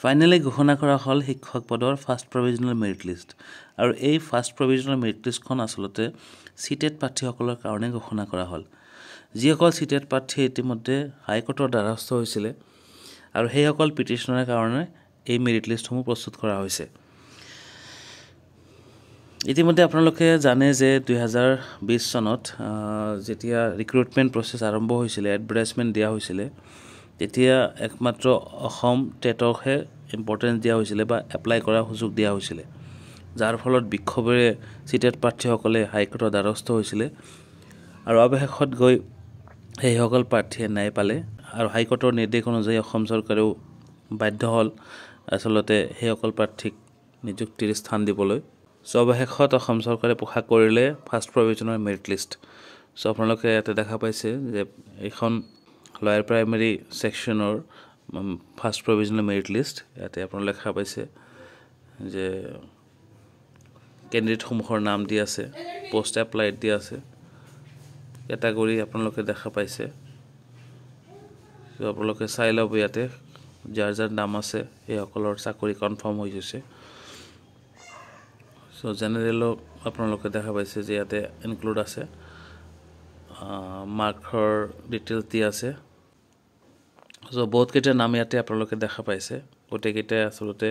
finally ঘোষণা কৰা হ'ল শিক্ষক পদৰ ফাৰ্ষ্ট প্ৰভিজনেল মেৰিট লিষ্ট আৰু এই ফাৰ্ষ্ট প্ৰভিজনেল মেৰিট লিষ্টখন আচলতে সিটেট প্ৰাৰ্থীসকলৰ কাৰণে ঘোষণা কৰা হ'ল যিসকল সিটেট প্ৰাৰ্থী ইতিমধ্যে হাইকোৰ্টৰ দ্বাৰস্থ হৈছিলে আৰু সেইসকল পিটিশনৰ কাৰণে এই মেৰিট লিষ্টসমূহ প্ৰস্তুত কৰা হৈছে ইতিমধ্যে আপোনালোকে জানে যে 2020 চনত যেতিয়া ৰিক্ৰুটমেন্ট প্ৰসেস আৰম্ভ হৈছিল এডভাৰটাইজমেন্ট দিয়া হৈছিল তেতিয়া একমাত্ৰ অসম টেটকহে ইম্পৰ্টেন্স দিয়া হৈছিল বা এপ্লাই কৰাৰ সুযোগ দিয়া হৈছিল যাৰ ফলত বিক্ষোভৰে সিটেট প্ৰাৰ্থীসকলে হাইকোৰ্টৰ দ্বাৰস্থ হৈছিল আৰু অৱশেষত গৈ সেইসকল প্ৰাৰ্থীয়ে ন্যায় পালে আৰু হাইকোৰ্টৰ নিৰ্দেশ অনুযায়ী অসম চৰকাৰেও বাধ্য হ'ল আচলতে সেইসকল প্ৰাৰ্থীক নিযুক্তিৰ স্থান দিবলৈ অৱশেষত অসম চৰকাৰে প্ৰকাশ কৰিলে ফাৰ্ষ্ট প্ৰভিজনেল মেৰিট লিষ্ট আপোনালোকে ইয়াতে দেখা পাইছে যে এখন লয়াৰ প্ৰাইমেৰী সেকশনৰ ফাৰ্ষ্ট প্ৰভিজনেল মেৰিট লিষ্ট ইয়াতে আপোনালোকে দেখা পাইছে যে কেণ্ডিডেট সমূহৰ নাম দি আছে পোষ্ট এপ্লাইড দি আছে কেটাগৰী আপোনালোকে দেখা পাইছে আপোনালোকে চাই লব ইয়াতে যাৰ যাৰ নাম আছে এই সকলৰ চাকৰি কনফাৰ্ম হৈ গৈছে জেনাৰেল আপোনালোকে দেখা পাইছে যে ইয়াতে ইনক্লুড আছে মাৰ্কৰ ডিটেইলছ দি আছে বহুত কেইটা নাম ইয়াতে আপোনালোকে দেখা পাইছে গোটেইকেইটা আচলতে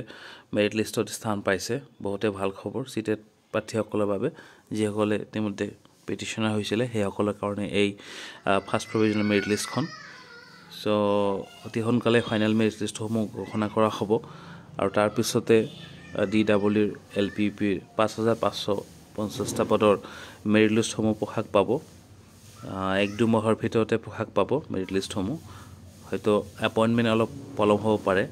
মেৰিট লিষ্টত স্থান পাইছে বহুতে ভাল খবৰ সিটেট প্ৰাৰ্থীসকলৰ বাবে যিসকলে ইতিমধ্যে পিটিশনাৰ হৈছিলে সেইসকলৰ কাৰণে এই ফাৰ্ষ্ট প্ৰভিজনেল মেৰিট লিষ্টখন অতি সোনকালে ফাইনেল মেৰিট লিষ্টসমূহ ঘোষণা কৰা হ'ব আৰু তাৰ পিছতে DW LPP 5550টা পদৰ মেৰিট লিষ্টসমূহ প্ৰকাশ পাব 1-2 মাহৰ ভিতৰতে প্ৰকাশ পাব মেৰিট লিষ্টসমূহ হয়তো এপইন্টমেন্ট অলপ পলম হ'ব পাৰে